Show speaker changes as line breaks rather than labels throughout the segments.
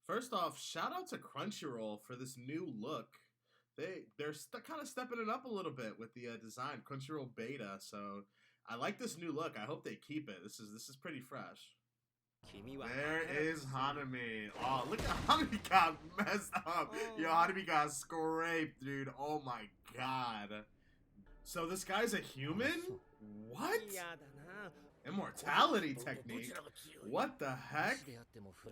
First off, shout out to Crunchyroll for this new look. They're kind of stepping it up a little bit with the design, Crunchyroll beta. So I like this new look. I hope they keep it. This is pretty fresh. There is Hanami. Oh, look at Hanami got messed up. Yo, Hanami got scraped, dude. Oh my god. So this guy's a human? What? Immortality technique? What the heck?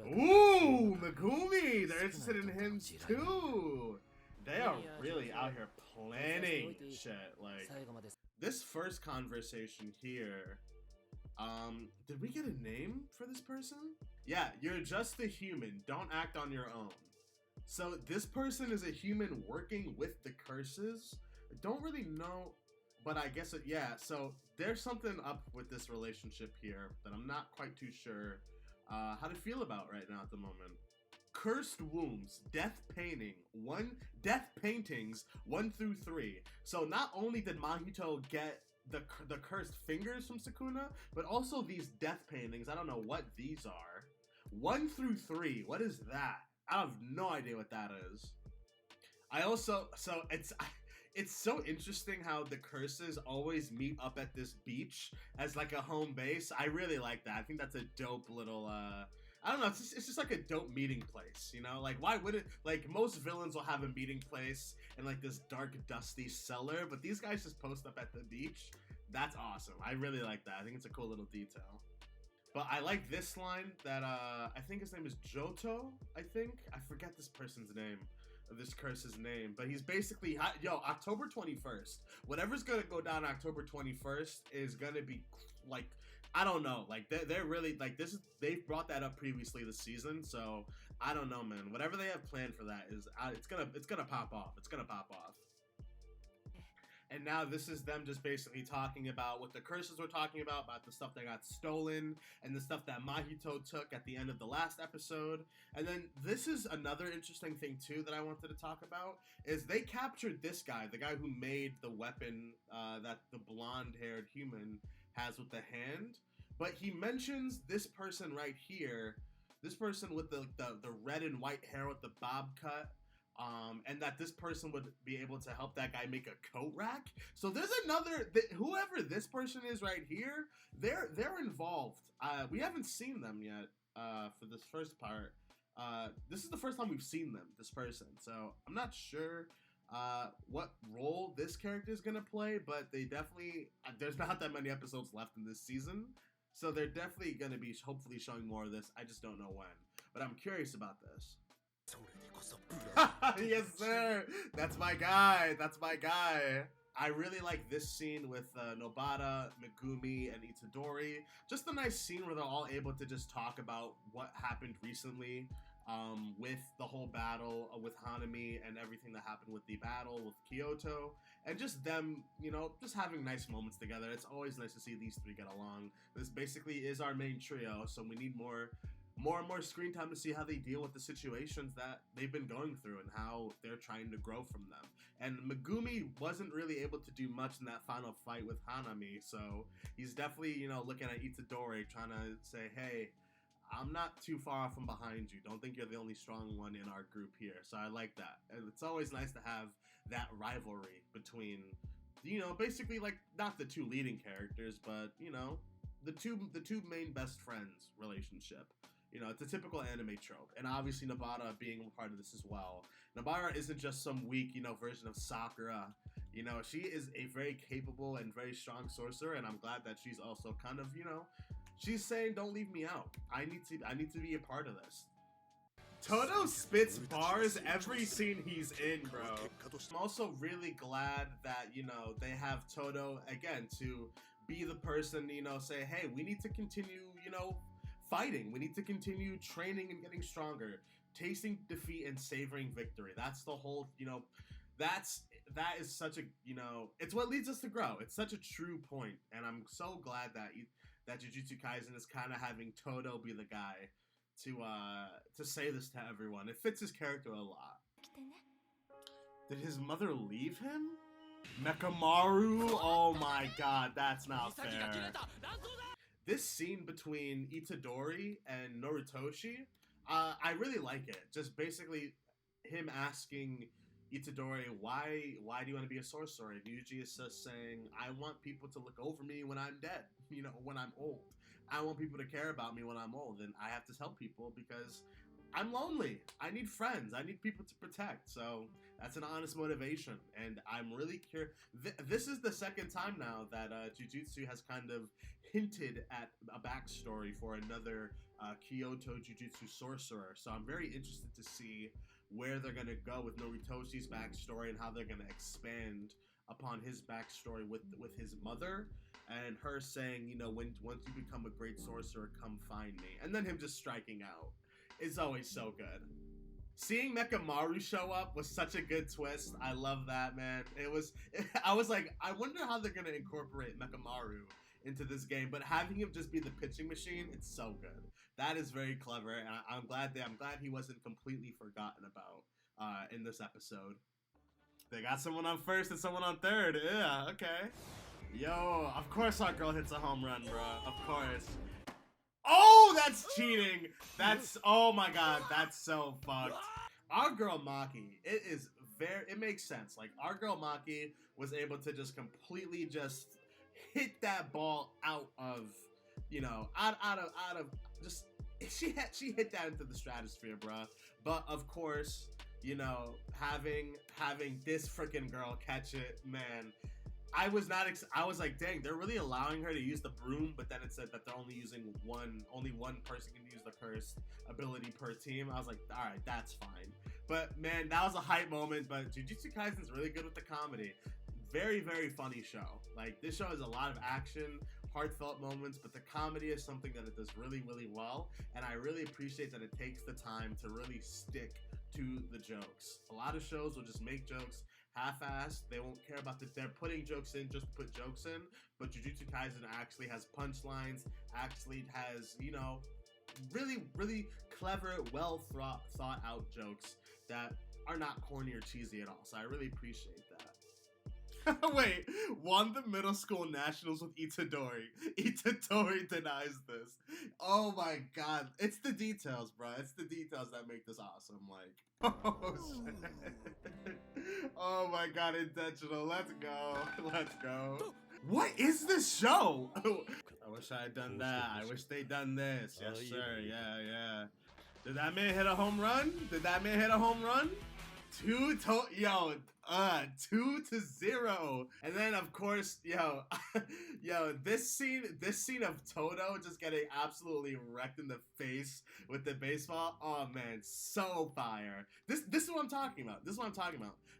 Ooh, Megumi! They're interested in him too! They are really out here planning shit. Like, this first conversation here, did we get a name for this person? Yeah, you're just a human. Don't act on your own. So this person is a human working with the curses. I don't really know, but I guess yeah, so there's something up with this relationship here that I'm not quite too sure how to feel about right now at the moment. Cursed wombs, death paintings 1 through 3. So not only did Mahito get the cursed fingers from Sukuna, but also these death paintings. I don't know what these are. 1 through 3. What is that? I have no idea what that is. It's so interesting how the curses always meet up at this beach as like a home base. I really like that. I think that's a dope little I don't know, it's just like a dope meeting place, you know? Like, why would it, like, most villains will have a meeting place in like this dark, dusty cellar, but these guys just post up at the beach. That's awesome. I really like that. I think it's a cool little detail. But I like this line that, I think his name is Joto, I think? I forget this person's name, this curse's name, but he's basically, yo, October 21st. Whatever's gonna go down October 21st is gonna be, like, I don't know, like, they're really, like, they've brought that up previously this season, so, I don't know, man. Whatever they have planned for that is, it's gonna pop off. It's gonna pop off. And now this is them just basically talking about what the curses were talking about the stuff that got stolen, and the stuff that Mahito took at the end of the last episode. And then this is another interesting thing too that I wanted to talk about, is they captured this guy, the guy who made the weapon that the blonde-haired human has with the hand. But he mentions this person right here, this person with the red and white hair with the bob cut. And that this person would be able to help that guy make a coat rack. So there's another, whoever this person is right here, they're involved. We haven't seen them yet for this first part. This is the first time we've seen them, this person. So I'm not sure what role this character is gonna play, but they definitely, there's not that many episodes left in this season. So they're definitely gonna be hopefully showing more of this. I just don't know when. But I'm curious about this. Yes, sir. That's my guy. That's my guy. I really like this scene with Nobara, Megumi, and Itadori. Just a nice scene where they're all able to just talk about what happened recently with the whole battle with Hanami and everything that happened with the battle with Kyoto. And just them, you know, just having nice moments together. It's always nice to see these three get along. This basically is our main trio, so we need more and more screen time to see how they deal with the situations that they've been going through and how they're trying to grow from them. And Megumi wasn't really able to do much in that final fight with Hanami, so he's definitely, you know, looking at Itadori trying to say, hey, I'm not too far off from behind you. Don't think you're the only strong one in our group here. So I like that. And it's always nice to have that rivalry between, you know, basically like not the two leading characters, but, you know, the two main best friends relationship. You know, it's a typical anime trope, and obviously Nobara being a part of this as well. Nobara isn't just some weak, you know, version of Sakura. You know, she is a very capable and very strong sorcerer, and I'm glad that she's also kind of, you know, she's saying, don't leave me out. I need to be a part of this. Todou spits bars every scene he's in, bro. I'm also really glad that, you know, they have Todou, again, to be the person, you know, say, hey, we need to continue, you know, fighting. We need to continue training and getting stronger, tasting defeat and savoring victory. That's the whole, you know, that is such a, you know, it's what leads us to grow. It's such a true point, and I'm so glad that Jujutsu Kaisen is kind of having Todou be the guy to say this to everyone. It fits his character a lot. Did his mother leave him? Mekamaru? Oh my god, that's not fair. This scene between Itadori and Noritoshi, I really like it. Just basically him asking Itadori, why do you want to be a sorcerer? And Yuji is just saying, I want people to look over me when I'm dead, when I'm old. I want people to care about me when I'm old, and I have to tell people because I'm lonely. I need friends. I need people to protect. So that's an honest motivation, and I'm really curious. This is the second time now that Jujutsu has kind of hinted at a backstory for another Kyoto Jujutsu sorcerer. So I'm very interested to see where they're gonna go with Noritoshi's backstory and how they're gonna expand upon his backstory with his mother and her saying, once you become a great sorcerer, come find me, and then him just striking out is always so good. Seeing Mechamaru show up was such a good twist. I love that, man. I was like, I wonder how they're gonna incorporate Mechamaru into this game, but having him just be the pitching machine, it's so good. That is very clever, and I'm glad he wasn't completely forgotten about in this episode. They got someone on first and someone on third. Yeah, okay. Yo, of course our girl hits a home run, bro. Of course. Oh, that's cheating. Oh my god, that's so fucked. Our girl Maki, it makes sense. Like, our girl Maki was able to just completely just hit that ball out of, out of just, she hit that into the stratosphere, bruh. But of course, having this freaking girl catch it, man, I was like, dang, they're really allowing her to use the broom, but then it said that they're only one person can use the cursed ability per team. I was like, all right, that's fine. But man, that was a hype moment. But Jujutsu Kaisen's really good with the comedy. Very, very funny show. Like, this show has a lot of action, heartfelt moments, but the comedy is something that it does really, really well. And I really appreciate that it takes the time to really stick to the jokes. A lot of shows will just make jokes half-assed. They won't care about they're putting jokes in just to put jokes in. But Jujutsu Kaisen actually has punchlines, actually has, really, really clever, well thought out jokes that are not corny or cheesy at all. So I really appreciate that. Wait, won the middle school nationals with Itadori. Itadori denies this. Oh my god. It's the details, bro. It's the details that make this awesome. Like, oh shit. Oh my god, intentional. Let's go. Let's go. What is this show? I wish I had done that. I wish they'd done this. Yes, sir. Yeah. Did that man hit a home run? 2-0. And then of course, this scene of Todou just getting absolutely wrecked in the face with the baseball. Oh man, so fire. This is what I'm talking about.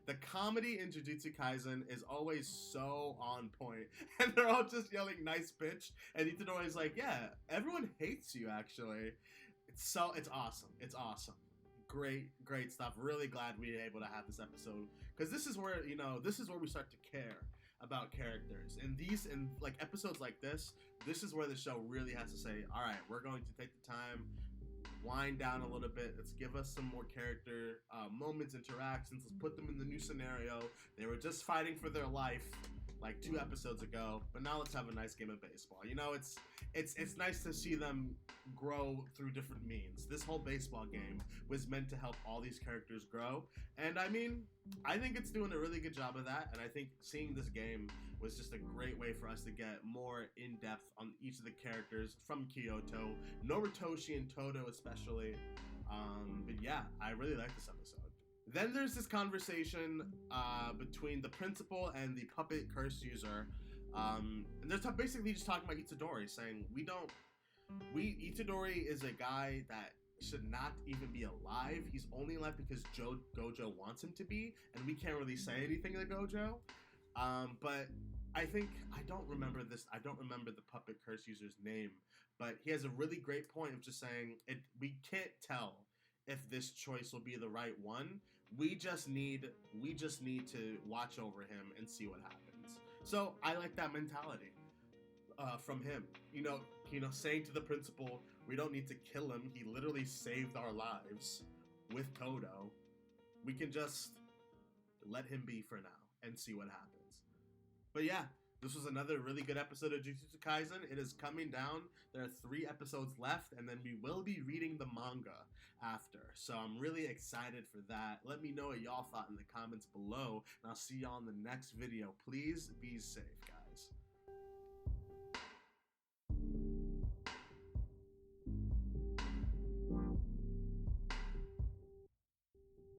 The comedy in Jujutsu Kaisen is always so on point. And they're all just yelling nice pitch. And Itadori's like, yeah, everyone hates you actually. It's awesome. It's awesome. Great stuff. Really glad we were able to have this episode, because this is where we start to care about characters. In like episodes like this is where the show really has to say, all right, we're going to take the time, wind down a little bit. Let's give us some more character moments, interactions. Let's put them in the new scenario. They were just fighting for their life like 2 episodes ago, but now let's have a nice game of baseball. It's nice to see them grow through different means. This whole baseball game was meant to help all these characters grow, and I think it's doing a really good job of that. And I think seeing this game was just a great way for us to get more in depth on each of the characters from Kyoto, Noritoshi and Todou especially. But yeah, I really like this episode. Then there's this conversation between the principal and the puppet curse user. And they're basically just talking about Itadori, saying Itadori is a guy that should not even be alive. He's only alive because Gojo wants him to be, and we can't really say anything to Gojo. But I don't remember the puppet curse user's name, but he has a really great point of just saying we can't tell if this choice will be the right one. We just need to watch over him and see what happens. So I like that mentality from him. Saying to the principal, we don't need to kill him. He literally saved our lives with Todou. We can just let him be for now and see what happens. But yeah, This was another really good episode of Jujutsu Kaisen. It is coming down. There are 3 episodes left, and then we will be reading the manga after. So I'm really excited for that. Let me know what y'all thought in the comments below, and I'll see y'all in the next video. Please be safe, guys.